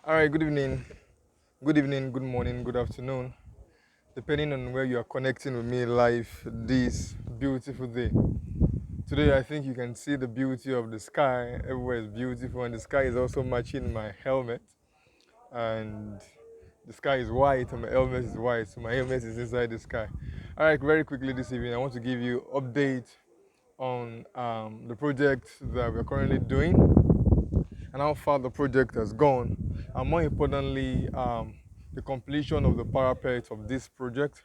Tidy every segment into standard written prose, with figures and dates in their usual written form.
All right, good evening, good morning, good afternoon, depending on where you are connecting with me live this beautiful day. Today, I think you can see the beauty of the sky. Everywhere is beautiful, and the sky is also matching my helmet. And the sky is white, and my helmet is white, so my helmet is inside the sky. All right, very quickly this evening, I want to give you update on the project that we're currently doing and how far the project has gone, and more importantly, the completion of the parapet of this project,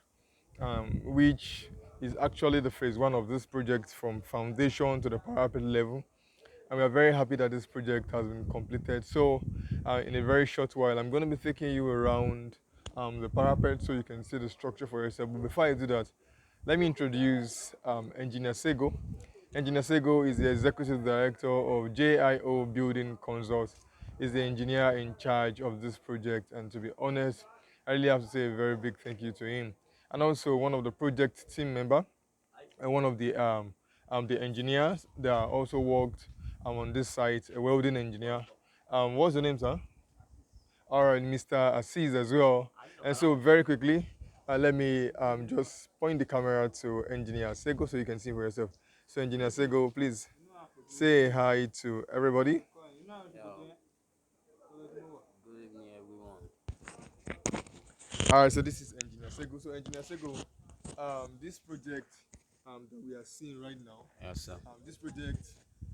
which is actually the phase one of this project from foundation to the parapet level. And we are very happy that this project has been completed. So, in a very short while, I'm going to be taking you around the parapet so you can see the structure for yourself. But before I do that, let me introduce Engineer Sego. Engineer Sego is the Executive Director of JIO Building Consult. He's the engineer in charge of this project. And to be honest, I really have to say a very big thank you to him. And also one of the project team member and one of the engineers that also worked on this site, a welding engineer. What's the name, sir? All right, Mr. Aziz as well. And so very quickly, let me just point the camera to Engineer Sego so you can see for yourself. So Engineer Sego, please say hi to everybody. Yeah, good evening, everyone. All right, so this is Engineer Sego. So Engineer Sego, this project that we are seeing right now, Yes, sir. this project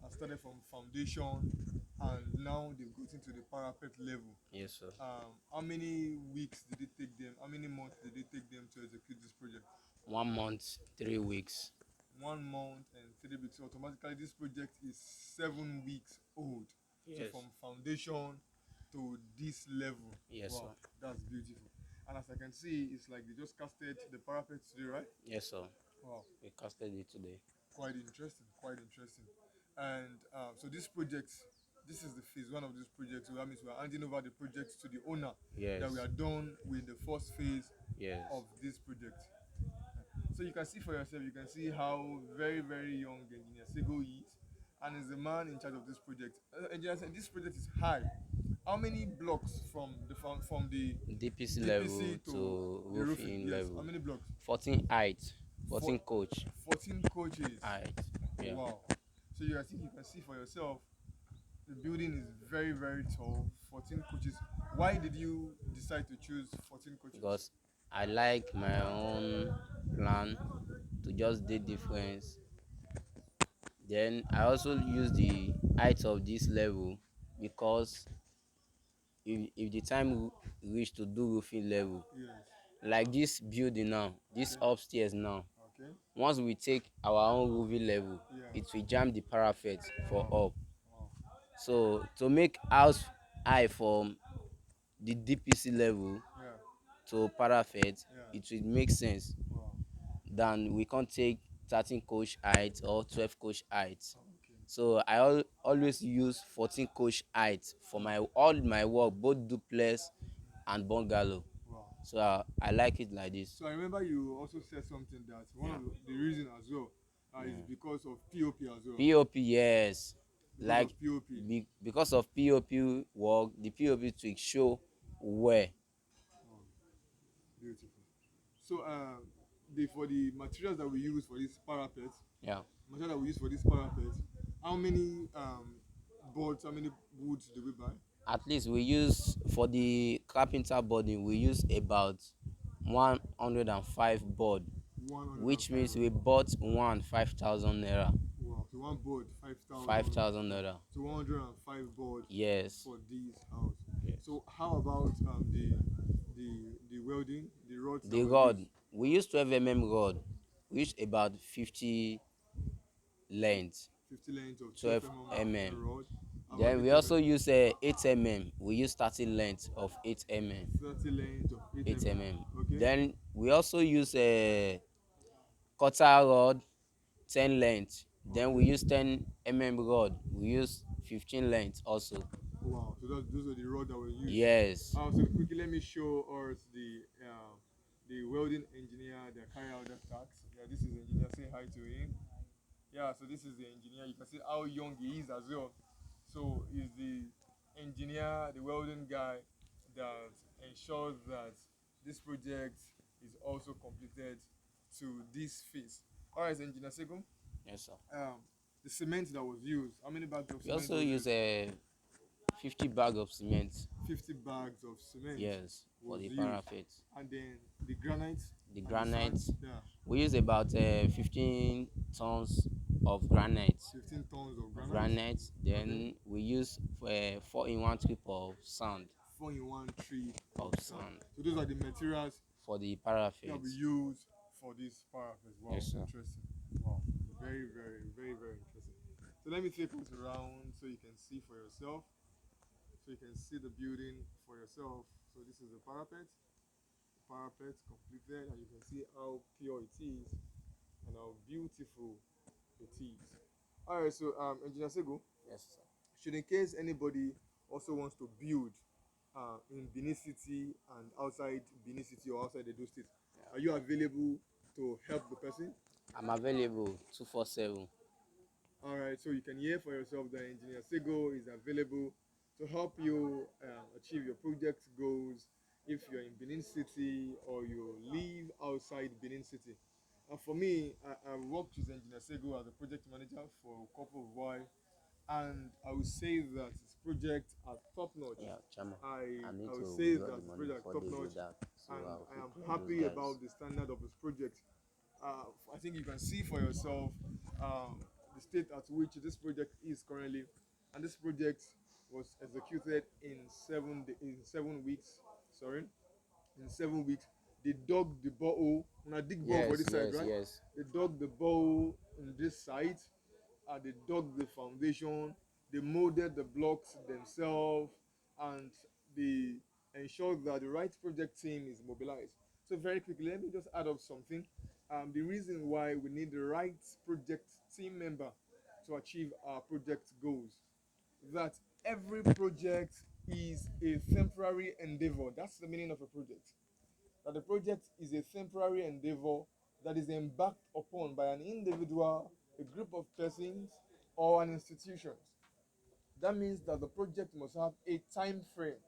has started from foundation and now they've gotten to the parapet level. Yes, sir. How many weeks did it take them? How many months did it take them to execute this project? 1 month, 3 weeks. 1 month and 3 weeks. So automatically, this project is 7 weeks old. So Yes. from foundation to this level. Yes, sir. Wow, that's beautiful. And as I can see, it's like they just casted the parapet today, right? Yes, sir. Wow, We casted it today. quite interesting, quite interesting. And so this is the phase one of this project. So that means we are handing over the project to the owner. That we Yes. are done with the first phase Yes. of this project. So you can see for yourself, you can see how very, very young Engineer Sego is, and is the man in charge of this project. Engineer said this project is high. How many blocks from the DPC level DPC to to the roofing? roofing Yes, how level. many blocks? 14 height. For 14 coach 14 coaches. height. Yeah. Wow. So you can see for yourself, the building is very, very tall. 14 coaches. Why did you decide to choose 14 coaches? Because I like my own plan to just do difference. Then I also use the height of this level because if the time reach to do roofing level, Yes. like this building now, this Okay. upstairs now, Okay. once we take our own roofing level, Yeah. it will jam the parapet for Wow. up. Wow. So to make house high from the DPC level Yeah. to parapet, Yeah. it will make sense Wow. than we can't take 13 coach height or 12 coach height. Okay. So I always use 14 coach height for my all my work, both duplex and bungalow. Wow. So I like it like this. So I remember you also said something that one Yeah. of the reason as well is Yeah. because of POP as well. POP, yes. Because Like of POP. because of POP work, the POP to show where. Oh, beautiful. So the for the materials that we use for this parapet, Yeah. material that we use for this parapet, how many boards, how many woods do we buy? At least we use for the carpenter body, we use about 105 board, which 105 means boards. we bought one 5,000 naira. Wow. So one board, 5,000. 5,000 naira. So 105 board Yes. for this house. Yes. So how about the welding, the rods that The we use? rod, we use 12 rod, which about 50 length, 50 length of 12 12 mm. rod. How about Then the we also use 8 we use 30 length of 8 mm. 30 length of 8 8 mm. mm. Okay. Then we also use a quarter rod, 10 length. Then we Okay. use 10 rod. We use 15 length also. Wow. So those are the rod that we use. Yes. So quickly let me show us the welding engineer that carry out that task. Yeah, this is the engineer. Say hi to him. Yeah, so this is the engineer. You can see how young he is as well. So he's the engineer, the welding guy that ensures that this project is also completed to this phase. All right, Engineer Sego, Yes, sir. um, the cement that was used, how many bags of We cement also was use used? a 50 bag of cement. 50 bags of cement Yes, for was the used. parapet. And then the granite The and the sand, granite, yeah, we use about 15 tons of granite. 15 tons of Of granite. granite. Okay, Then we use 4 in 1 trip of sand. 4 in 1 tree of Of sand. sand So those are the materials for the that parapet. we use for this parapet. Wow, Yes, sir. interesting. Wow, very, very, very, very interesting. So let me take us around so you can see for yourself. So you can see the building for yourself. So this is the parapet. The parapet completed, and you can see how pure it is and how beautiful it is. All right, so Engineer Sego, Yes, sir. should in case anybody also wants to build in Benin City and outside Benin City or outside Edo State, are Yeah. you available to help the person? I'm available 247. All right, so you can hear for yourself that Engineer Sego is available to help you achieve your project goals if you're in Benin City or you live outside Benin City. And for me, I worked with Engineer Sego as a project manager for a couple of while, and I would say that his projects are top notch. Yeah, Chama. I I need I to would say withdraw that the his money project are before top they do notch, that. So and I'll I am quickly those happy guys. about the standard of his project. I think you can see for yourself um, the state at which this project is currently, and this project was executed in 7 weeks. Sorry, in 7 weeks. They dug the borehole. When I dig borehole for Yes, this side, yes, right? yes. They dug the borehole in this side. They dug the foundation. They molded the blocks themselves, and they ensured that the right project team is mobilized. So very quickly, let me just add up something. The reason why we need the right project team member to achieve our project goals, that every project is a temporary endeavor. That's the meaning of a project. That the project is a temporary endeavor that is embarked upon by an individual, a group of persons, or an institution. That means that the project must have a time frame.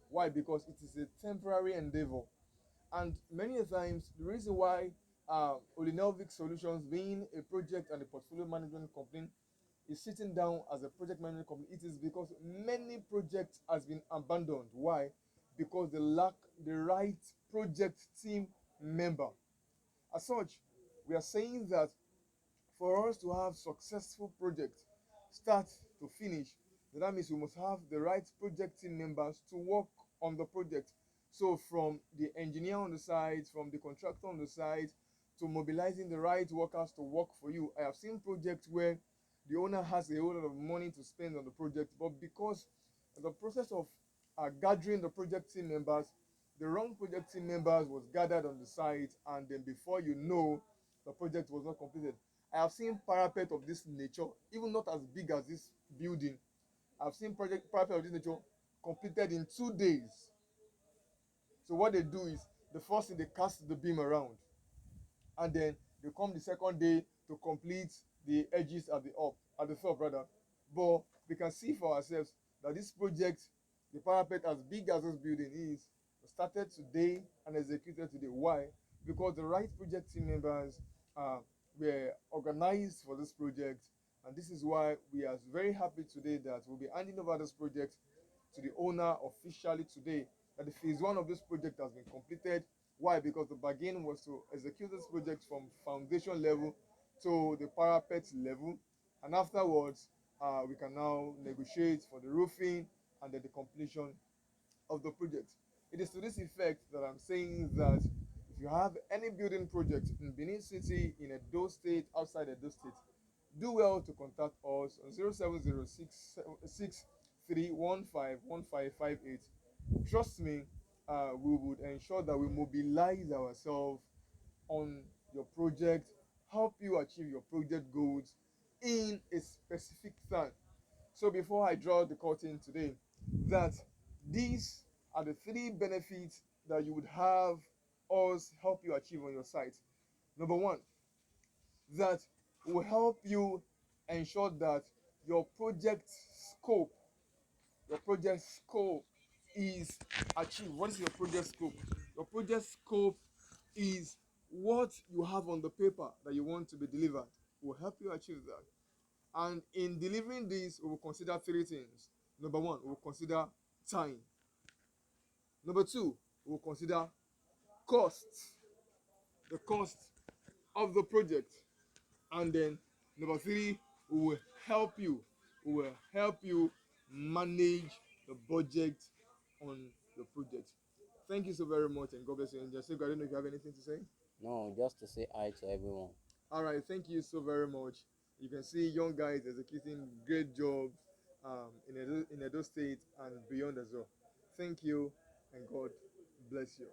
Why? Because it is a temporary endeavor. And many a times, the reason why Olinelvic Solutions, being a project and a portfolio management company, is sitting down as a project management company, it is because many projects has been abandoned. Why? Because they lack the right project team member. As such, we are saying that for us to have successful projects, start to finish, then that means we must have the right project team members to work on the project. So from the engineer on the side, from the contractor on the side, to mobilizing the right workers to work for you. I have seen projects where the owner has a whole lot of money to spend on the project, but because the process of gathering the project team members, the wrong project team members was gathered on the site, and then before you know, the project was not completed. I have seen parapet of this nature, even not as big as this building. I've seen project parapet of this nature completed in 2 days. So what they do is the first thing, they cast the beam around, and then they come the second day to complete the edges at the top rather. But we can see for ourselves that this project, the parapet as big as this building is, started today and executed today. Why? Because the right project team members uh, were organized for this project, and this is why we are very happy today that we'll be handing over this project to the owner officially today. That the phase one of this project has been completed. Why? Because the bargain was to execute this project from foundation level to the parapet level, and afterwards, we can now negotiate for the roofing and then the completion of the project. It is to this effect that I'm saying that if you have any building project in Benin City, in Edo State, outside Edo State, do well to contact us on 070663151558. Trust me, we would ensure that we mobilize ourselves on your project, help you achieve your project goals in a specific time. So before I draw the curtain today, that these are the three benefits that you would have us help you achieve on your site. Number one, that will help you ensure that your project scope, your project scope is achieved? What is your project scope? Your project scope is what you have on the paper that you want to be delivered. Will help you achieve that. And in delivering this, we will consider three things. Number one, we will consider time. Number two, we will consider cost, the cost of the project. And then number three, we will help you. We will help you manage the budget on the project. Thank you so very much, and God bless you. And just I don't know if you have anything to say. No, just to say hi to everyone. All right, thank you so very much. You can see young guys executing great jobs in Edo State and beyond as well. Thank you, and God bless you.